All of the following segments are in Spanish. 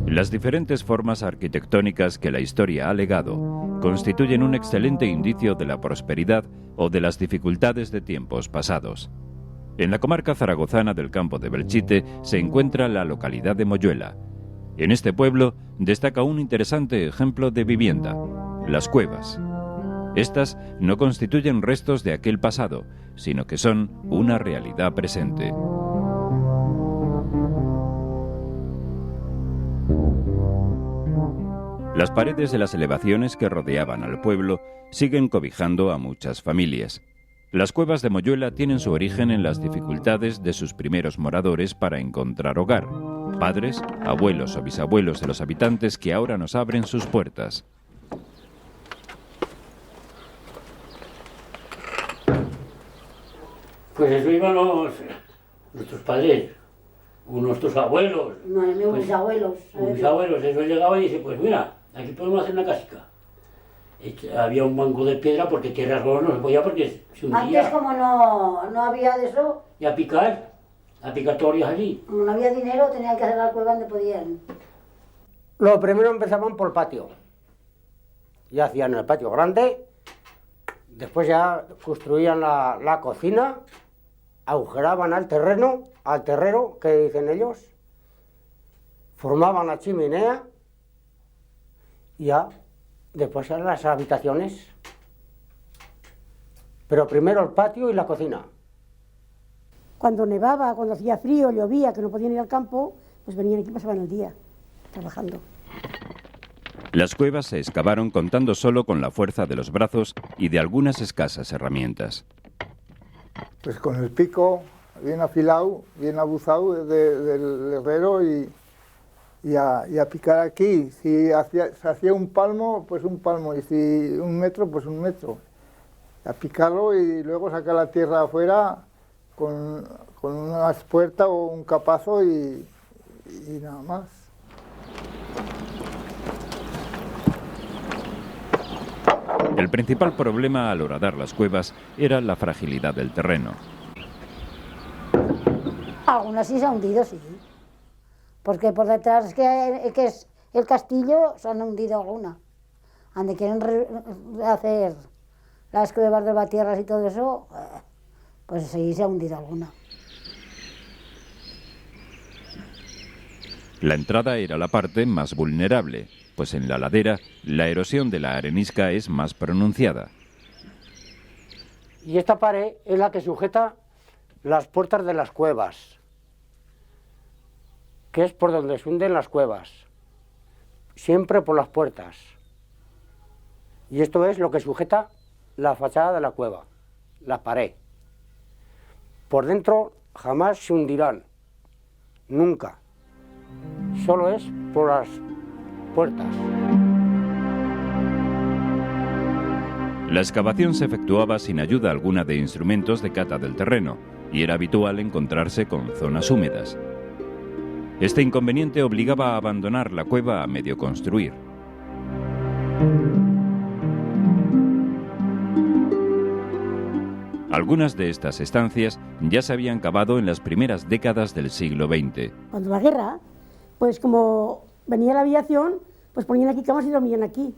Las diferentes formas arquitectónicas que la historia ha legado constituyen un excelente indicio de la prosperidad o de las dificultades de tiempos pasados. En la comarca zaragozana del Campo de Belchite se encuentra la localidad de Moyuela. En este pueblo destaca un interesante ejemplo de vivienda: las cuevas. Estas no constituyen restos de aquel pasado, sino que son una realidad presente. Las paredes de las elevaciones que rodeaban al pueblo siguen cobijando a muchas familias. Las cuevas de Moyuela tienen su origen en las dificultades de sus primeros moradores para encontrar hogar, padres, abuelos o bisabuelos de los habitantes que ahora nos abren sus puertas. Pues eso iban nuestros padres, o nuestros abuelos. No, mis abuelos. Mis abuelos, eso llegaba y dice, pues mira, aquí podemos hacer una casica. Había un banco de piedra porque tierra solo no se podía porque se hundía. Antes como no había de eso. Y a picar torillas allí. Como no había dinero tenían que hacer la cueva donde podían. Lo primero empezaban por el patio. Ya hacían el patio grande, después ya construían la cocina, agujeraban al terrero, que dicen ellos, formaban la chimenea y ya después eran las habitaciones. Pero primero el patio y la cocina. Cuando nevaba, cuando hacía frío, llovía, que no podían ir al campo, pues venían aquí y pasaban el día trabajando. Las cuevas se excavaron contando solo con la fuerza de los brazos y de algunas escasas herramientas. Pues con el pico bien afilado, bien abuzado del herrero y a picar aquí. Si se hacía un palmo, pues un palmo, y si un metro, pues un metro. A picarlo y luego sacar la tierra afuera con una espuerta o un capazo y nada más. El principal problema al horadar las cuevas era la fragilidad del terreno. Algunas sí se han hundido, sí. Porque por detrás que es el castillo se han hundido algunas. Donde quieren hacer las cuevas de Batierras y todo eso, pues sí se ha hundido alguna. La entrada era la parte más vulnerable, pues en la ladera la erosión de la arenisca es más pronunciada. Y esta pared es la que sujeta las puertas de las cuevas, que es por donde se hunden las cuevas, siempre por las puertas. Y esto es lo que sujeta la fachada de la cueva, la pared. Por dentro jamás se hundirán, nunca. Solo es por las puertas. La excavación se efectuaba sin ayuda alguna de instrumentos de cata del terreno y era habitual encontrarse con zonas húmedas. Este inconveniente obligaba a abandonar la cueva a medio construir. Algunas de estas estancias ya se habían cavado en las primeras décadas del siglo XX. Cuando la guerra, pues como venía la aviación, pues ponían aquí camas y dormían aquí.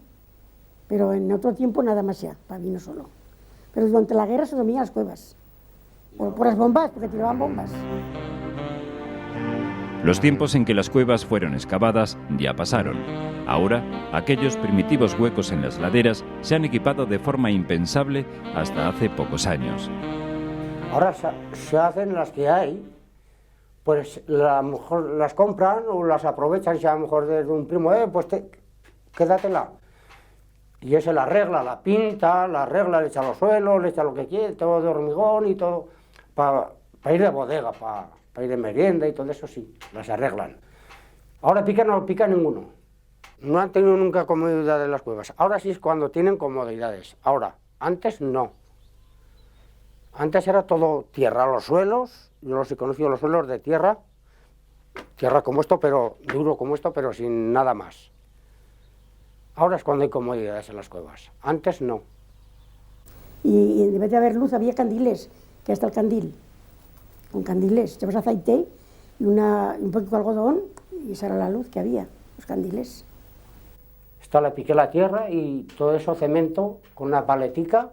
Pero en otro tiempo nada más ya, para vino solo. Pero durante la guerra se dormían en las cuevas. Por las bombas, porque tiraban bombas. Los tiempos en que las cuevas fueron excavadas ya pasaron. Ahora, aquellos primitivos huecos en las laderas se han equipado de forma impensable hasta hace pocos años. Ahora se hacen las que hay, pues a lo mejor las compran o las aprovechan, si a lo mejor desde un primo, pues quédatela. Y ese la arregla, la pinta, la arregla, le echa los suelos, le echa lo que quiere, todo de hormigón y todo, para ir de bodega, para ir de merienda y todo eso sí, las arreglan. Ahora no pica ninguno. No han tenido nunca comodidad en las cuevas. Ahora sí es cuando tienen comodidades. Ahora, antes no. Antes era todo tierra, los suelos, yo los he conocido los suelos de tierra como esto, pero duro como esto, pero sin nada más. Ahora es cuando hay comodidades en las cuevas, antes no. Y en vez de haber luz había candiles, que hasta el candil. Con candiles, echabas aceite y un poco de algodón y esa era la luz que había. los candiles. Esta le piqué la tierra y todo eso cemento con una paletica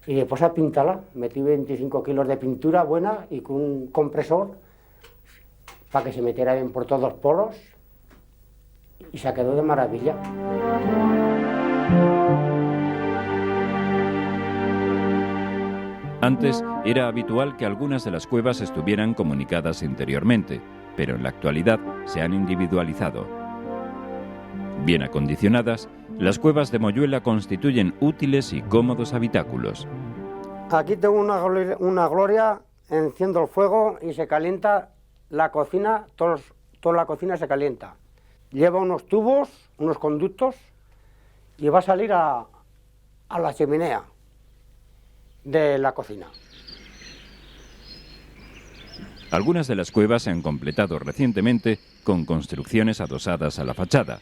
y después a pintarla. Metí 25 kilos de pintura buena y con un compresor para que se metiera bien por todos los poros y se quedó de maravilla. Antes era habitual que algunas de las cuevas estuvieran comunicadas interiormente, pero en la actualidad se han individualizado. Bien acondicionadas, las cuevas de Moyuela constituyen útiles y cómodos habitáculos. Aquí tengo una gloria, enciendo el fuego y se calienta la cocina, toda la cocina se calienta. Lleva unos tubos, unos conductos y va a salir a la chimenea de la cocina. Algunas de las cuevas se han completado recientemente con construcciones adosadas a la fachada.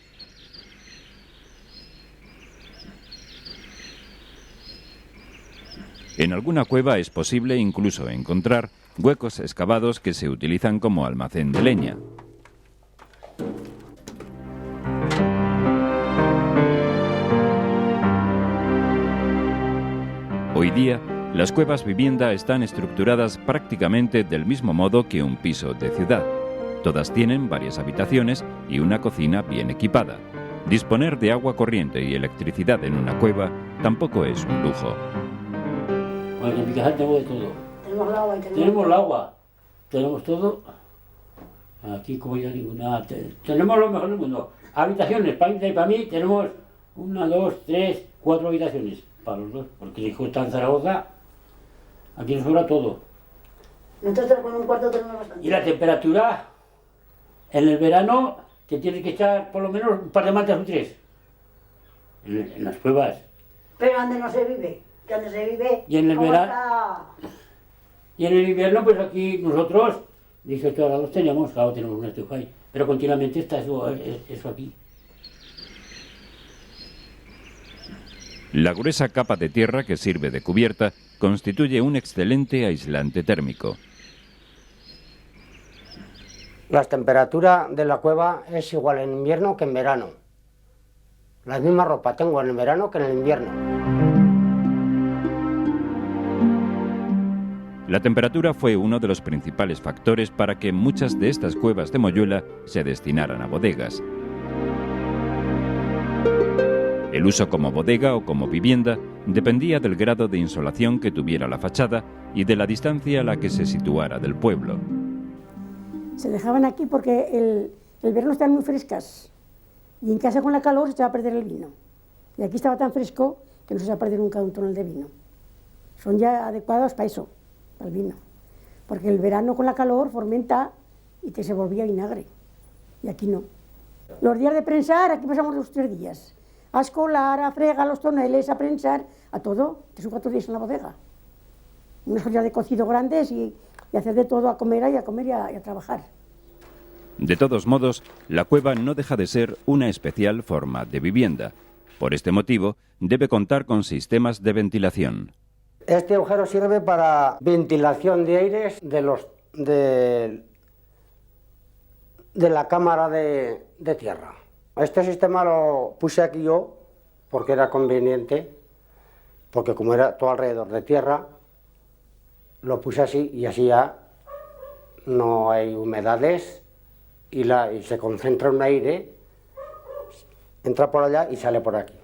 En alguna cueva es posible incluso encontrar huecos excavados que se utilizan como almacén de leña. Hoy día, las cuevas vivienda están estructuradas prácticamente del mismo modo que un piso de ciudad. Todas tienen varias habitaciones y una cocina bien equipada. Disponer de agua corriente y electricidad en una cueva tampoco es un lujo. Bueno, en mi casa tenemos de todo. Tenemos el agua y Tenemos el agua, tenemos todo. Aquí como ya ninguna. Tenemos lo mejor del mundo. Habitaciones, para mí tenemos 1, 2, 3, 4 habitaciones para los dos. Porque el hijo está en Zaragoza, aquí nos sobra todo. Nosotros con un cuarto tenemos bastante. Y la temperatura, en el verano, te tienes que echar por lo menos un par de mantas o 3. En las cuevas. Pero donde no se vive, que donde se vive... Y en el ¿cómo verano... está? Y en el invierno, pues aquí nosotros, 18 grados teníamos, claro, tenemos una estufa ahí, pero continuamente está eso aquí. La gruesa capa de tierra que sirve de cubierta constituye un excelente aislante térmico. La temperatura de la cueva es igual en invierno que en verano. La misma ropa tengo en el verano que en el invierno. La temperatura fue uno de los principales factores para que muchas de estas cuevas de Moyuela se destinaran a bodegas. El uso como bodega o como vivienda dependía del grado de insolación que tuviera la fachada y de la distancia a la que se situara del pueblo. Se dejaban aquí porque el verano estaban muy frescas y en casa con la calor se echaba a perder el vino. Y aquí estaba tan fresco que no se echaba a perder nunca un tonel de vino. Son ya adecuados para eso, para el vino. Porque el verano con la calor formenta y te se volvía vinagre. Y aquí no. Los días de prensar, aquí pasamos los 3 días. A escolar, a fregar los toneles, a prensar, a todo. 3 o 4 días en la bodega. Unas ollas de cocido grandes y hacer de todo, a comer y a trabajar. De todos modos, la cueva no deja de ser una especial forma de vivienda. Por este motivo, debe contar con sistemas de ventilación. Este agujero sirve para ventilación de aires de la cámara de tierra. Este sistema lo puse aquí yo porque era conveniente, porque como era todo alrededor de tierra, lo puse así y así ya no hay humedades y se concentra un aire, entra por allá y sale por aquí.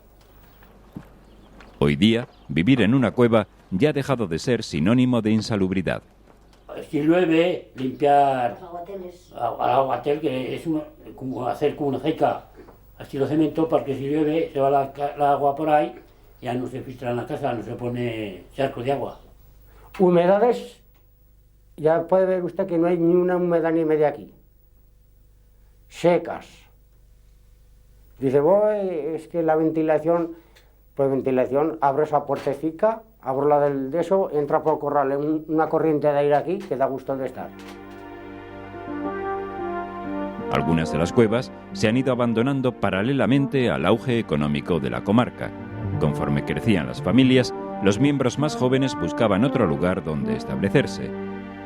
Hoy día, vivir en una cueva ya ha dejado de ser sinónimo de insalubridad. Si llueve, limpiar Los aguateles. al aguatel, que es como hacer como una ceca, estilo cemento, porque si llueve se va la agua por ahí, ya no se filtra en la casa, no se pone charco de agua. Humedades, ya puede ver usted que no hay ni una humedad ni media aquí. Secas. Dice, es que la ventilación, pues ventilación, abro esa puertecica, abro la de eso, entra por el corral una corriente de aire aquí que da gusto de estar. Algunas de las cuevas se han ido abandonando paralelamente al auge económico de la comarca. Conforme crecían las familias, los miembros más jóvenes buscaban otro lugar donde establecerse.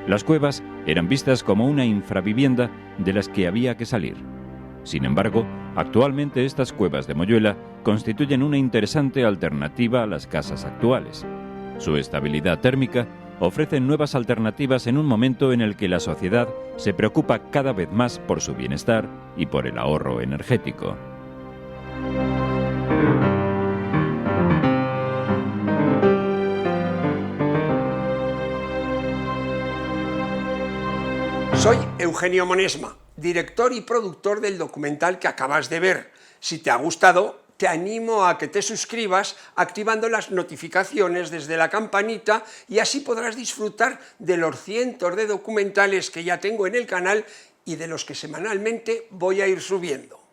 Las cuevas eran vistas como una infravivienda de las que había que salir. Sin embargo, actualmente estas cuevas de Moyuela constituyen una interesante alternativa a las casas actuales. Su estabilidad térmica ofrece nuevas alternativas en un momento en el que la sociedad se preocupa cada vez más por su bienestar y por el ahorro energético. Soy Eugenio Monesma, director y productor del documental que acabas de ver. Si te ha gustado, te animo a que te suscribas activando las notificaciones desde la campanita y así podrás disfrutar de los cientos de documentales que ya tengo en el canal y de los que semanalmente voy a ir subiendo.